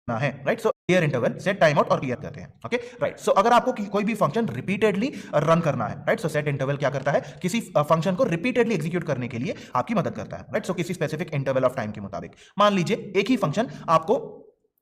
ना है, right. So clear interval, set time out और क्लियर करते हैं, ओके, राइट। सो अगर आपको कोई भी फंक्शन रिपीटेडली रन करना है, राइट, सो सेट इंटरवल क्या करता है, किसी फंक्शन को रिपीटेडली एग्जीक्यूट करने के लिए आपकी मदद करता है, राइट। सो किसी स्पेसिफिक इंटरवल ऑफ टाइम के मुताबिक मान लीजिए एक ही फंक्शन आपको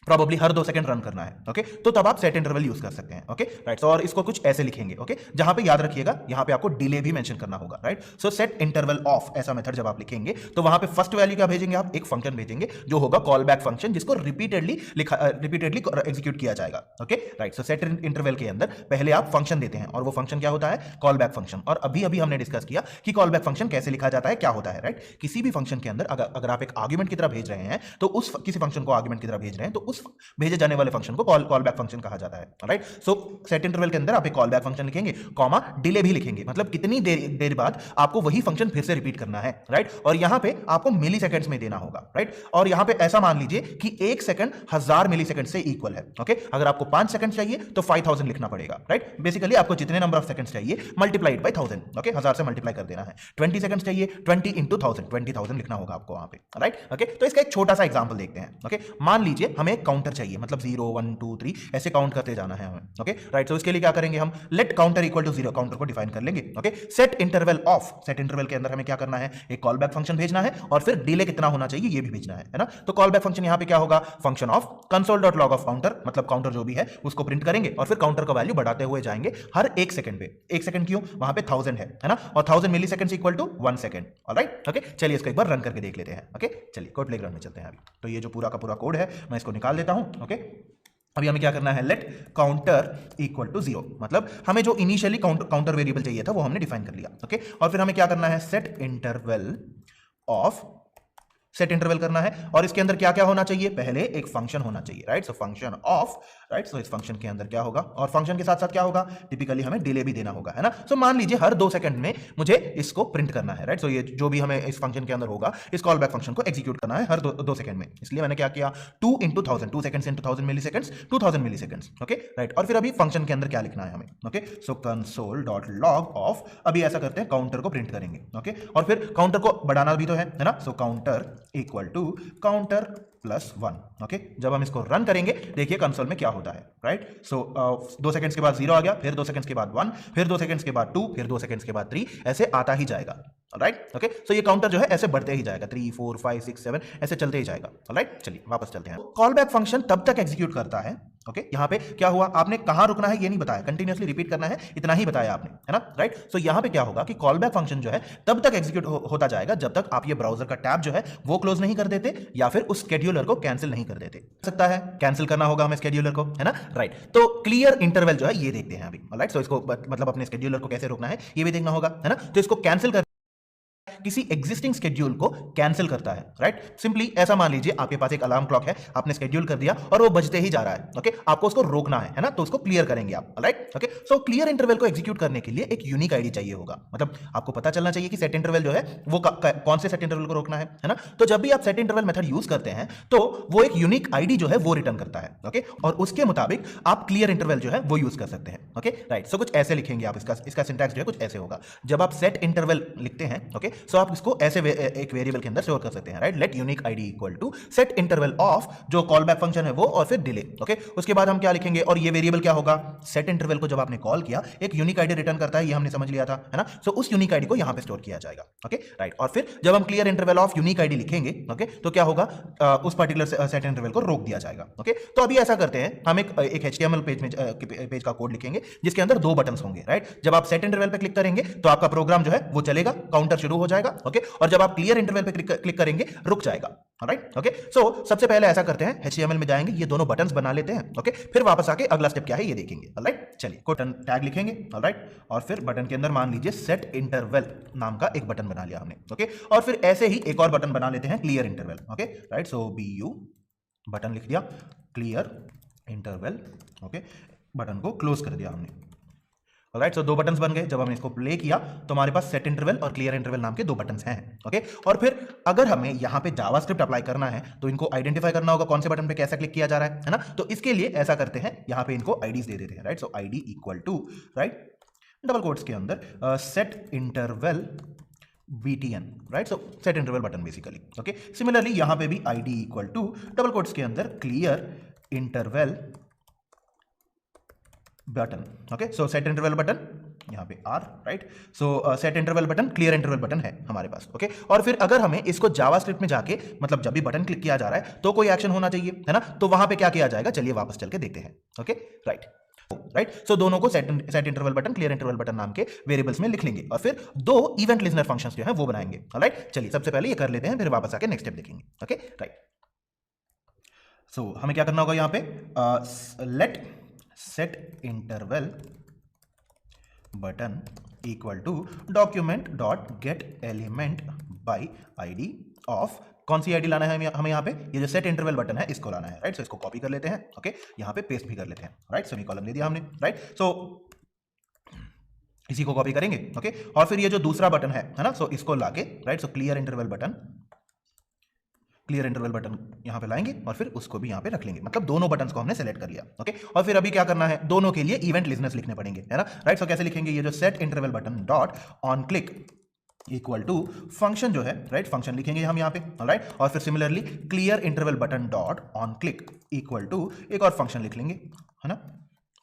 प्रॉब्ली हर 2 सेकंड रन करना है, ओके, तो तब आप सेट इंटरवल यूज कर सकते हैं, ओके, राइट। और इसको कुछ ऐसे लिखेंगे, ओके, जहां पे याद रखिएगा यहां पे आपको डिले भी मेंशन करना होगा, right. So set interval of ऐसा मेथड जब आप लिखेंगे तो वहां पे फर्स्ट वैल्यू क्या भेजेंगे, आप एक फंक्शन भेजेंगे जो होगा कॉल बैक फंक्शन, जिसको रिपीटेडली एग्जीक्यूट किया जाएगा, okay, right. So set interval के अंदर पहले आप फंक्शन देते हैं और वो फंक्शन क्या होता है, कॉल बैक फंक्शन। और अभी अभी हमने डिस्कस किया कि कॉल बैक फंक्शन कैसे लिखा जाता है, क्या होता है, राइट। किसी भी फंक्शन के अंदर अगर आप एक आर्गुमेंट की तरह भेज रहे हैं तो उस किसी फंक्शन को आर्गुमेंट की तरह भेज रहे हैं तो उस भेजे जाने वाले फंक्शन को कॉल बैक फंक्शन कहा जाता है, राइट। सो सेट इंटरवल के अंदर आप एक कॉल बैक फंक्शन लिखेंगे, कॉमा डिले भी लिखेंगे, मतलब कितनी देर बाद आपको वही फंक्शन फिर से रिपीट करना है, राइट। और यहां पे आपको मिली सेकंड्स में देना होगा, राइट। और यहां पे ऐसा मान लीजिए कि 1 सेकंड 1000 मिली सेकंड से इक्वल है, ओके। अगर आपको 5 सेकंड चाहिए तो 5000 लिखना पड़ेगा, राइट। बेसिकली आपको जितने नंबर ऑफ सेकंड्स चाहिए मल्टीप्लाइड बाय 1000, ओके, 1000 से मल्टीप्लाई कर देना है। 20 सेकंड्स चाहिए, 20 इंटू 1000, 20000 लिखना होगा आपको वहां पे, राइट, ओके। तो इसका एक छोटा सा एग्जांपल देखते हैं, ओके। मान लीजिए हमें एक काउंटर चाहिए, मतलब 0 1 2 3 ऐसे काउंट करते जाना है हमें, ओके, राइट। तो इसके लिए क्या करेंगे, हम let counter equal to 0 counter को डिफाइन कर लेंगे, okay. Set interval of, set interval के अंदर हमें क्या करना है, एक कॉल बैक फंक्शन भेजना है और फिर डिले कितना होना चाहिए ये भी भेजना है ना। तो कॉल बैक फंक्शन यहां पे क्या होगा, function of console.log of counter, मतलब काउंटर जो भी है उसको प्रिंट करेंगे और फिर काउंटर का वैल्यू बढ़ाते हुए जाएंगे हर 1 सेकंड पे। 1 सेकंड क्यों, वहां पे 1000 है ना, और 1000 millisecond equal to 1 second, alright, okay. चलिए इसको एक बार रन करके देख लेते हैं, ओके। चलिए कोड प्लेग्राउंड में चलते हैं अभी। तो ये जो पूरा का पूरा कोड है मैं इसको निकाल देता हूं, ओके। अभी हमें क्या करना है, लेट काउंटर इक्वल टू 0, मतलब हमें जो इनिशियली काउंटर वेरिएबल चाहिए था वो हमने डिफाइन कर लिया, ओके। और फिर हमें क्या करना है, set interval of, set interval करना है और इसके अंदर क्या क्या होना चाहिए, पहले एक फंक्शन होना चाहिए, right. So function of, right. So इस फंक्शन के अंदर क्या होगा और फंक्शन के साथ साथ क्या होगा, टिपिकली हमें डिले भी देना होगा, है ना। सो मान लीजिए हर 2 सेकंड में मुझे इसको प्रिंट करना है, राइट। सो ये जो भी हमें इस फंक्शन के अंदर होगा, इस कॉल बैक फंक्शन को एग्जीक्यूट करना है हर दो सेकंड में। इसलिए मैंने क्या किया, 2 इंटू 1000, 2 सेकंड्स इंटू 1000 मिली सेकंड्स, 2000 मिली सेकंड्स, ओके, राइट। और फिर अभी फंक्शन के अंदर क्या लिखना है हमें, okay. So console dot log of, अभी ऐसा करते हैं काउंटर को प्रिंट करेंगे, ओके। और फिर काउंटर को बढ़ाना भी तो है ना। So counter equal to counter plus 1, okay. जब हम इसको रन करेंगे देखिए कंसोल में क्या होता है, राइट। सो 2 सेकंड्स के बाद 0 आ गया, फिर 2 सेकंड्स के बाद 1, फिर 2 सेकंड्स के बाद 2, फिर 2 सेकंड्स के बाद 3, ऐसे आता ही जाएगा, राइट, ओके। सो ये काउंटर जो है ऐसे बढ़ते ही जाएगा, 3 4 5 6 7 ऐसे चलते ही जाएगा, राइट। चलिए वापस चलते हैं। कॉल बैक फंक्शन तब तक एग्जीक्यूट करता है, ओके। यहां पे क्या हुआ, आपने कहां रुकना है ये नहीं बताया, कंटिन्यूअसली रिपीट करना है इतना ही बताया आपने, है ना, राइट। सो यहां पे क्या होगा कि कॉल बैक फंक्शन जो है तब तक एग्जीक्यूट होता जाएगा जब तक आप ये ब्राउजर का टैब जो है वो क्लोज नहीं कर देते या फिर उस शेड्यूलर को कैंसिल नहीं कर देते। सकता है कैंसिल करना होगा हमें शेड्यूलर को, है ना, राइट। तो क्लियर इंटरवल जो है ये देखते हैं अभी, राइट। सो इसको मतलब अपने शेड्यूलर को कैसे रोकना है ये भी देखना होगा, है ना। तो इसको कैंसिल कर किसी एग्जिस्टिंग स्केड्यूल को कैंसिल करता है, राइट। सिंपली ऐसा मान लीजिए आपके पास एक अलार्म क्लॉक है, आपने स्केड्यूल कर दिया और वो बजते ही जा रहा है, ओके। आपको उसको रोकना है ना, तो उसको क्लियर करेंगे आप, right, okay. So clear interval को एग्जीक्यूट करने के लिए एक यूनिक आईडी चाहिए होगा, मतलब आपको पता चलना चाहिए कि सेट इंटरवल जो है वो कौन से सेट इंटरवल को रोकना है ना। तो जब भी आप सेट इंटरवल मेथड यूज करते हैं तो वो एक यूनिक आईडी जो है वो रिटर्न करता है, ओके। और उसके मुताबिक आप क्लियर इंटरवल जो है वो यूज कर सकते हैं, ओके, राइट। सो कुछ ऐसे लिखेंगे आप, इसका सिंटैक्स जो है कुछ ऐसे होगा। जब आप सेट इंटरवल लिखते हैं, ओके, सो आप इसको ऐसे एक वेरिएबल के अंदर स्टोर कर सकते हैं, right. Let unique ID equal to set interval of, जो कॉल बैक फंक्शन है वो, और फिर डिले, ओके। उसके बाद हम क्या लिखेंगे और ये वेरिएबल क्या होगा, सेट इंटरवल को जब आपने कॉल किया एक यूनिक आईडी रिटर्न करता है, ये हमने समझ लिया था, है ना। सो उस यूनिक आईडी को यहां पे स्टोर किया जाएगा, ओके, राइट। और फिर जब हम clear interval of unique ID लिखेंगे, ओके, तो क्या होगा, उस पर्टिकुलर सेट इंटरवल को रोक दिया जाएगा, ओके। तो अभी ऐसा करते हैं, हम एक HTML पेज का कोड लिखेंगे जिसके अंदर 2 बटन्स होंगे, राइट। जब आप सेट इंटरवल पे क्लिक करेंगे तो आपका प्रोग्राम जो है वो चलेगा, काउंटर शुरू हो जाएगा, ओके। और जब आप क्लियर इंटरवल पे क्लिक करेंगे रुक जाएगा, राइट, ओके। सो सबसे पहले ऐसा करते हैं, HTML में जाएंगे, ये दोनों बटन्स बना लेते हैं, ओके। फिर वापस आके अगला स्टेप क्या है ये देखेंगे, ऑलराइट। चलिए कोड टैग लिखेंगे, ऑलराइट। और फिर बटन के अंदर मान लीजिए सेट इंटरवल नाम का एक बटन बना लिया हमने, ओके। और फिर ऐसे ही एक और बटन बना लेते हैं, क्लियर इंटरवल, ओके, राइट। सो BU बटन लिख दिया, क्लियर इंटरवल, ओके, बटन को क्लोज कर दिया हमने, राइट। सो 2 बटन्स बन गए। जब हमने इसको प्ले किया तो हमारे पास सेट इंटरवल और क्लियर इंटरवल नाम के 2 बटन्स हैं, ओके। और फिर अगर हमें यहाँ पे जावास्क्रिप्ट अप्लाई करना है तो इनको आइडेंटिफाई करना होगा कौन से बटन पे कैसा क्लिक किया जा रहा है ना। तो इसके लिए ऐसा करते हैं, यहाँ पे इनको आईडीज दे देते हैं, right. So ID equal to, right, double quotes के अंदर set interval BTN, right. So set interval button basically, okay. Similarly यहाँ पे भी ID equal to double quotes के अंदर clear interval button. Okay, so set interval button यहाँ पे are, right. So set interval button clear interval button है हमारे पास। Okay, और फिर अगर हमें इसको जावास्क्रिप्ट में जाके, मतलब जब भी बटन क्लिक किया जा रहा है तो कोई एक्शन होना चाहिए, है ना, तो वहां पे क्या किया जाएगा, चलिए वापस चल के देखते हैं। Okay, right. सो दोनों को set interval button clear interval button नाम के वेरिएबल्स में लिख लेंगे और फिर दो इवेंट लिजनर फंक्शंस जो है वो बनाएंगे। राइट, चलिए सबसे पहले ये कर लेते हैं, फिर वापस आके नेक्स्ट स्टेप देखेंगे। Okay, right. सो हमें क्या करना होगा यहाँ पे, let set interval button equal to document dot get element by ID of, कौन सी आईडी लाना है हमें यहाँ पे, ये जो सेट इंटरवल बटन है इसको लाना है। राइट, सो इसको कॉपी कर लेते हैं। ओके, यहाँ पे पेस्ट भी कर लेते हैं। राइट, सेमीकोलन ले दिया हमने। राइट, सो इसी को कॉपी करेंगे। ओके, और फिर ये जो दूसरा बटन है ना, सो इसको लाके, right, so clear interval button यहाँ पे लाएंगे और फिर उसको भी यहाँ पे रख लेंगे, मतलब दोनों बटन्स को हमने सेलेक्ट कर लिया। ओके, और फिर अभी क्या करना है, दोनों के लिए इवेंट लिजनर्स लिखने पड़ेंगे, है ना। राइट, सो कैसे लिखेंगे, ये जो set interval button dot on click equal to function जो है, राइट, फंक्शन लिखेंगे हम यहाँ पे। राइट, और फिर similarly clear interval button dot on click equal to एक और फंक्शन लिख लेंगे, है ना।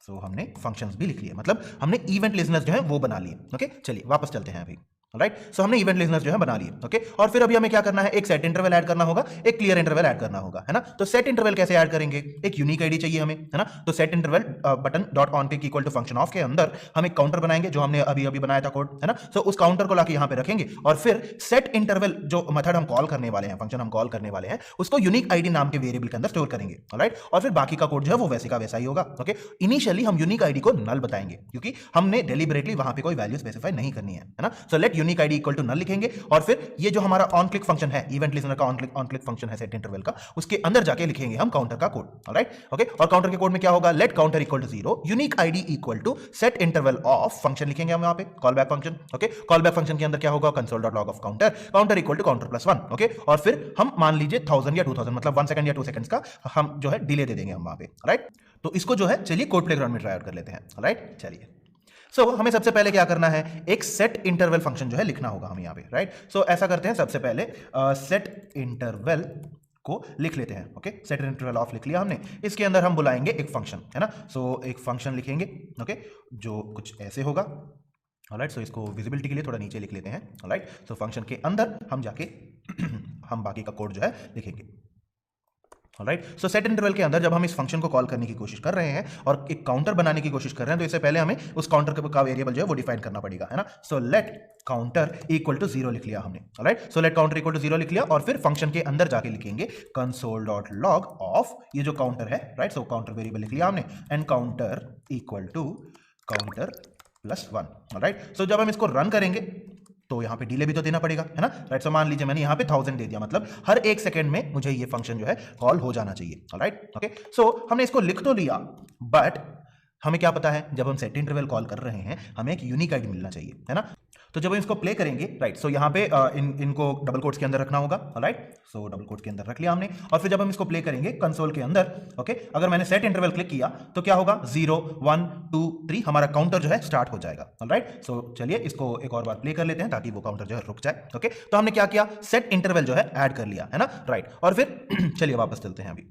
सो हमने फंक्शंस भी लिख लिए, मतलब हमने इवेंट लिजनर्स जो है वो बना लिए। ओके, चलिए वापस चलते हैं अभी। राइट, सो हमने इवेंट लिजनर्स जो है बना लिए। ओके, और फिर अभी हमें क्या करना है, एक सेट इंटरवल ऐड करना होगा, एक क्लियर इंटरवल ऐड करना होगा, है ना। तो सेट इंटरवल कैसे ऐड करेंगे, एक यूनिक आईडी चाहिए हमें, है ना। तो set interval button dot on click equal to function of के अंदर हम एक काउंटर बनाएंगे, जो हमने अभी अभी बनाया था कोड, है ना। सो उस काउंटर को लाके यहाँ पे रखेंगे और फिर सेट इंटरवल जो मेथड हम कॉल करने वाले हैं, फंक्शन हम कॉल करने वाले हैं, उसको यूनिक आईडी नाम के वेरिएबल के अंदर स्टोर करेंगे। राइट, और फिर बाकी का कोड जो है वो वैसे का वैसा ही होगा। ओके, इनिशियली हम यूनिक आईडी को नल बताएंगे, क्योंकि हमने डेलिबरेटली वहां पे कोई वैल्यू स्पेसिफाई नहीं करनी है ना। So let unique ID equal to null लिखेंगे और फिर ये जो हमारा ऑन क्लिक फंक्शन है, इवेंट लिसनर का ऑन क्लिक फंक्शन है सेट इंटरवल का, उसके अंदर जाके लिखेंगे हम काउंटर का कोड। राइट, ओके, और काउंटर के कोड में क्या होगा, let counter equal to 0 unique ID equal to set interval of function लिखेंगे हम यहाँ पे, call back function. Okay, call back function के अंदर क्या होगा, console dot log of counter equal to counter plus 1। Okay, और फिर हम मान लीजिए 1000 या 2000, मतलब 1 सेकंड या 2 सेकंड्स का हम जो है डिले दे देंगे हम वहां पे। राइट, तो इसको जो है चलिए कोड प्लेग्राउंड में ट्राई आउट कर लेते हैं। राइट, चलिए। सो हमें सबसे पहले क्या करना है, एक सेट इंटरवल फंक्शन जो है लिखना होगा हमें यहाँ पे। राइट, सो ऐसा करते हैं, सबसे पहले सेट इंटरवल को लिख लेते हैं। ओके, सेट इंटरवल ऑफ लिख लिया हमने, इसके अंदर हम बुलाएंगे एक फंक्शन, है ना। सो एक फंक्शन लिखेंगे, ओके, जो कुछ ऐसे होगा। ऑलराइट, सो इसको विजिबिलिटी के लिए थोड़ा नीचे लिख लेते हैं। ऑलराइट, सो फंक्शन के अंदर हम जाके हम बाकी का कोड जो है लिखेंगे। राइट, सो सेट इंटरवल के अंदर जब हम इस फंक्शन को कॉल करने की कोशिश कर रहे हैं और एक काउंटर बनाने की कोशिश कर रहे हैं, तो इससे पहले हमें उस काउंटर का वेरिएबल जो है वो डिफाइन करना पड़ेगा, है ना। So let counter equal to 0 लिख लिया हमने। Right, so let counter equal to 0 लिख लिया और फिर फंक्शन के अंदर जाके लिखेंगे कंसोल डॉट लॉग ऑफ ये जो काउंटर है। राइट, सो काउंटर वेरिएबल लिख लिया हमने, and counter equal to counter plus 1। Right, so जब हम इसको रन करेंगे तो यहाँ पे डिले भी तो देना पड़ेगा, है ना। राइट, सो मान लीजिए मैंने यहाँ पे 1000 दे दिया, मतलब हर एक सेकंड में मुझे ये फंक्शन जो है कॉल हो जाना चाहिए। राइट, ओके, सो हमने इसको लिख तो लिया, बट हमें क्या पता है, जब हम सेट इंटरवल कॉल कर रहे हैं हमें एक यूनिक आईडी मिलना चाहिए, है ना। तो जब हम इसको प्ले करेंगे, राइट, सो यहाँ पे इनको डबल कोट्स के अंदर रखना होगा। राइट, सो डबल कोट्स के अंदर रख लिया हमने और फिर जब हम इसको प्ले करेंगे कंसोल के अंदर, ओके, अगर मैंने सेट इंटरवल क्लिक किया तो क्या होगा, 0 1 2 3 हमारा काउंटर जो है स्टार्ट हो जाएगा। राइट, सो चलिए इसको एक और बार प्ले कर लेते हैं ताकि वो काउंटर जो है रुक जाए। ओके, तो हमने क्या किया, सेट इंटरवल जो है ऐड कर लिया, है ना। राइट, और फिर चलिए वापस चलते हैं अभी।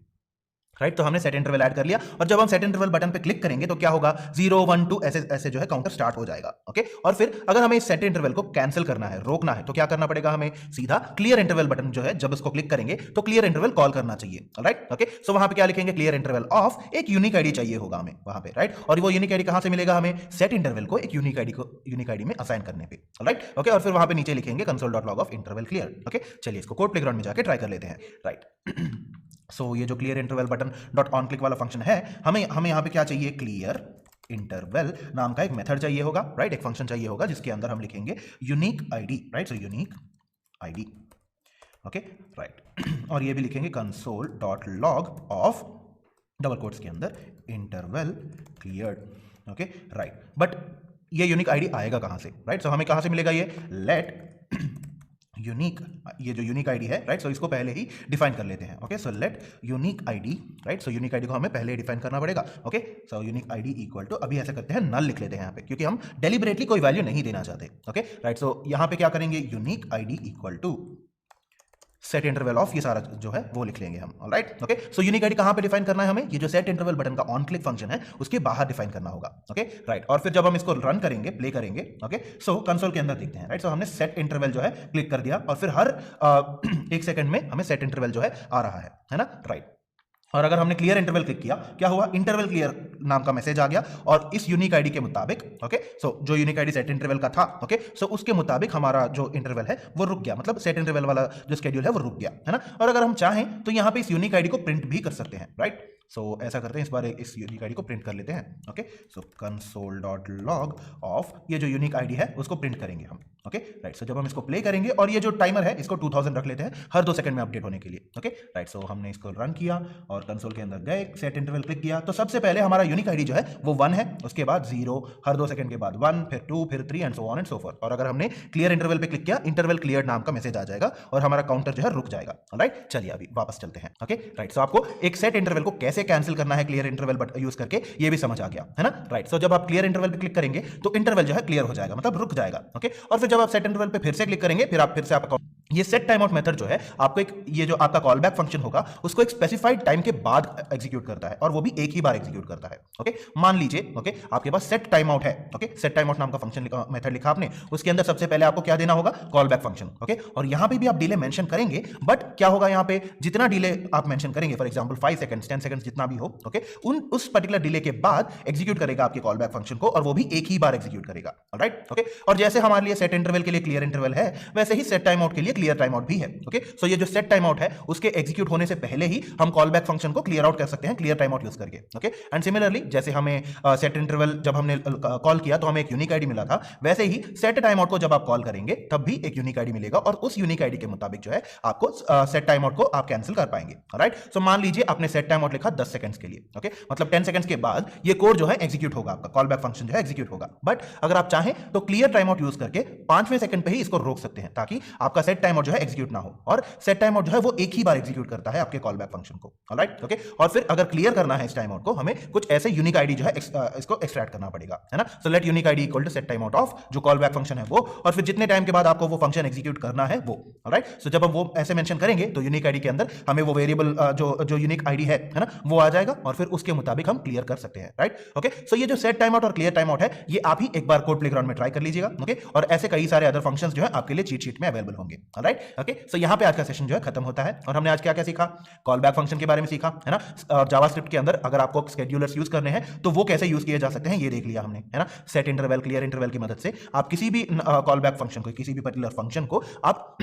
राइट, तो हमने सेट इंटरवल ऐड कर लिया और जब हम सेट इंटरवल बटन पे क्लिक करेंगे तो क्या होगा, 0 1 2 ऐसे ऐसे जो है काउंटर स्टार्ट हो जाएगा। ओके, और फिर अगर हमें इस सेट इंटरवल को कैंसिल करना है, रोकना है, तो क्या करना पड़ेगा, हमें सीधा क्लियर इंटरवल बटन जो है जब उसको क्लिक करेंगे तो क्लियर इंटरवल कॉल करना चाहिए। राइट, ओके, सो वहां पे क्या लिखेंगे, क्लियर इंटरवल ऑफ, एक यूनिक आईडी चाहिए होगा हमें वहां पे। राइट, और वो यूनिक आईडी कहां से मिलेगा, हमें सेट इंटरवल को एक यूनिक आईडी में असाइन करने पे। राइट, ओके, और फिर वहां पे नीचे लिखेंगे console dot log of interval clear. Okay, चलिए इसको कोड प्लेग्राउंड में जाके ट्राई कर लेते हैं। राइट, सो ये जो clear interval button dot on click वाला फंक्शन है, हमें यहाँ पे क्या चाहिए, क्लियर इंटरवल नाम का एक मेथड चाहिए होगा। राइट, एक फंक्शन चाहिए होगा जिसके अंदर हम लिखेंगे unique ID. Right, so unique ID. Okay, right, और ये भी लिखेंगे console dot log of double quotes के अंदर interval cleared. Okay, right, but ये यूनिक आईडी आएगा कहां से, राइट, सो हमें कहां से मिलेगा ये, लेट यूनिक, ये जो यूनिक आईडी है, राइट, सो इसको पहले ही डिफाइन कर लेते हैं। Okay, so let unique ID, right, so unique ID को हमें पहले डिफाइन करना पड़ेगा। Okay, so unique ID equal to, अभी ऐसा करते हैं, नल लिख लेते हैं यहाँ पे, क्योंकि हम डेलिबरेटली कोई वैल्यू नहीं देना चाहते। ओके, राइट, सो यहाँ पे क्या करेंगे, unique ID equal to set interval of, ये सारा जो है वो लिख लेंगे हम। Alright, okay. So unique ID कहां पे डिफाइन करना है हमें? ये जो सेट इंटरवल बटन का ऑन क्लिक फंक्शन है उसके बाहर डिफाइन करना होगा। Okay, right. और फिर जब हम इसको रन करेंगे, प्ले करेंगे, ओके, सो कंसोल के अंदर देखते हैं। राइट, सो हमने सेट इंटरवल जो है क्लिक कर दिया और फिर हर 1 सेकंड में हमें सेट इंटरवल जो है आ रहा है ना? राइट। और अगर हमने क्लियर इंटरवल क्लिक किया, क्या हुआ? इंटरवल क्लियर नाम का मैसेज आ गया और इस यूनिक आईडी के मुताबिक, ओके, सो जो यूनिक आईडी सेट इंटरवल का था, ओके, सो उसके मुताबिक हमारा जो इंटरवल है वो रुक गया, मतलब सेट इंटरवल वाला जो शेड्यूल है वो रुक गया, है ना? और अगर हम चाहें तो यहां पे इस यूनिक आईडी को प्रिंट भी कर सकते हैं। राइट, सो ऐसा करते हैं, इस बार इस यूनिक आईडी को प्रिंट कर लेते हैं। ओके, सो console.log ऑफ ये जो यूनिक आईडी है उसको प्रिंट करेंगे हम। Okay, right. सो जब हम इसको प्ले करेंगे और ये जो टाइमर है इसको 2000 रख लेते हैं हर 2 सेकंड में अपडेट होने के लिए। Okay, right. सो हमने इसको रन किया और कंसोल के अंदर गए, सेट इंटरवल क्लिक किया तो सबसे पहले हमारा यूनिक आईडी जो है वो 1 है, उसके बाद 0, हर 2 सेकंड के बाद 1, फिर 2, फिर 3 and so on and so fourth. और अगर हमने क्लियर इंटरवल पे क्लिक किया, इंटरवल क्लियर नाम का मैसेज आ जाएगा और हमारा काउंटर जो है रुक जाएगा। राइट, चलिए अभी वापस चलते हैं। Okay, right. सो आपको एक सेट इंटरवल को कैसे कैंसिल करना है क्लियर इंटरवल बट यूज करके ये भी समझ आ गया, है ना? राइट। सो जब आप क्लियर इंटरवल पे क्लिक करेंगे तो इंटरवल जो है क्लियर हो जाएगा, मतलब रुक जाएगा। ओके, और फिर जब आप सेट इंटरवल पे फिर से क्लिक करेंगे, फिर आप फिर से आपका ये सेट टाइम आउट मेथड जो है आपको एक, ये जो आपका कॉल बैक फंक्शन होगा उसको एक स्पेसिफाइड टाइम के बाद एग्जीक्यूट करता है और वो भी एक ही बार एग्जीक्यूट करता है। ओके, मान लीजिए, ओके, आपके पास सेट टाइम आउट है। ओके, सेट टाइम आउट नाम का फंक्शन मेथड लिखा आपने, उसके अंदर सबसे पहले आपको क्या देना होगा? Call back function. ओके, और यहां पे भी आप डिले मेंशन करेंगे, बट क्या होगा यहां पे? जितना डिले आप मेंशन करेंगे, फॉर एग्जांपल 5 सेकंड्स, 10 सेकंड्स, जितना भी हो, ओके, उस पर्टिकुलर डिले के बाद एग्जीक्यूट करेगा आपके कॉल बैक फंक्शन को और वो भी एक ही बार एग्जीक्यूट करेगा। Alright, okay. और जैसे हमारे लिए सेट इंटरवल के लिए क्लियर इंटरवल है, वैसे ही सेट टाइम आउट के लिए क्लियर टाइम आउट भी है। ओके, सो ये जो सेट टाइम आउट है उसके एग्जीक्यूट होने से पहले ही हम कॉल बैक फंक्शन को क्लियर आउट कर सकते हैं क्लियर टाइम आउट यूज करके। ओके, एंड सिमिलरली जैसे हमें सेट इंटरवल जब हमने कॉल किया तो हमें एक यूनिक आईडी मिला था, वैसे ही सेट टाइम आउट को जब आप कॉल करेंगे तब भी एक यूनिक आईडी मिलेगा और उस यूनिक आईडी के मुताबिक जो है आपको सेट टाइम आउट को आप कैंसिल कर पाएंगे। राइट, सो मान लीजिए आपने सेट टाइम आउट लिखा 10 सेकंड्स के लिए। ओके, मतलब 10 सेकंड्स के बाद ये कोड जो है एग्जीक्यूट होगा, आपका कॉल बैक फंक्शन जो है एग्जीक्यूट होगा। बट अगर आप चाहें तो क्लियर टाइम आउट यूज करके 5वें सेकंड पे ही इसको रोक सकते हैं ताकि आपका सेट टाइम आउट जो है एग्जीक्यूट ना हो। और सेट टाइम आउट जो है वो एक ही बार एग्जीक्यूट करता है आपके कॉल बैक फंक्शन को। Alright, okay. और फिर अगर क्लियर करना है इस टाइम आउट को, हमें कुछ ऐसे यूनिक आईडी जो है इसको एक्सट्रैक्ट करना पड़ेगा, है ना? So let unique ID equal to set time out of जो कॉल बैक फंक्शन है वो, और फिर जितने टाइम के बाद आपको वो फंक्शन एग्जीक्यूट करना है वो। ऑलराइट, सो जब हम वो ऐसे मेंशन करेंगे तो यूनिक आईडी के अंदर हमें वो वेरिएबल जो यूनिक आईडी है ना, वो आ जाएगा और फिर उसके मुताबिक हम क्लियर कर सकते हैं। Right, okay. सो ये जो सेट टाइम आउट और क्लियर टाइम आउट है ये आप ही एक बार कोड प्लेग्राउंड में ट्राई कर लीजिएगा। ओके, और ऐसे कई सारे अदर फंक्शंस जो है आपके लिए चीट शीट में अवेलेबल होंगे। Alright, okay. सो यहां पे आज का सेशन जो है खत्म होता है और हमने आज क्या क्या सीखा? कॉल बैक फंक्शन के बारे में सीखा, है ना? जावास्क्रिप्ट के अंदर अगर आपको शेड्यूलर्स यूज करने हैं तो वो कैसे यूज किए जा सकते हैं ये देख लिया हमने, है ना? सेट इंटरवल, क्लियर इंटरवल की मदद से आप किसी भी कॉल बैक फंक्शन को, किसी भी पर्टिकुलर फंक्शन को आप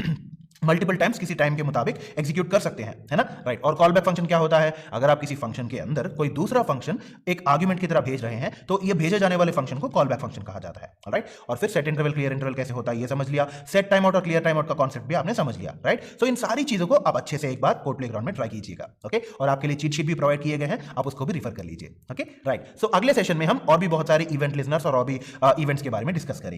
मल्टीपल टाइम्स किसी टाइम के मुताबिक एग्जीक्यूट कर सकते हैं, है ना? राइट। और कॉल बैक फंक्शन क्या होता है? अगर आप किसी फंक्शन के अंदर कोई दूसरा फंक्शन एक आर्गुमेंट की तरह भेज रहे हैं तो ये भेजे जाने वाले फंक्शन को कॉल बैक फंक्शन कहा जाता है। राइट, और फिर सेट इंटरवल, क्लियर इंटरवल कैसे होता है ये समझ लिया, सेट टाइम आउट और क्लियर टाइम आउट का कॉन्सेप्ट भी आपने समझ लिया। राइट, सो इन सारी चीजों को आप अच्छे से एक बार कोड प्लेग्राउंड में ट्राई कीजिएगा। ओके, और आपके लिए चीट शीट भी प्रोवाइड किए गए हैं, आप उसको भी रिफर कर लीजिए। Okay, right. सो अगले सेशन में हम और भी बहुत सारे इवेंट लिजनर्स और भी इवेंट्स के बारे में डिस्कस करेंगे।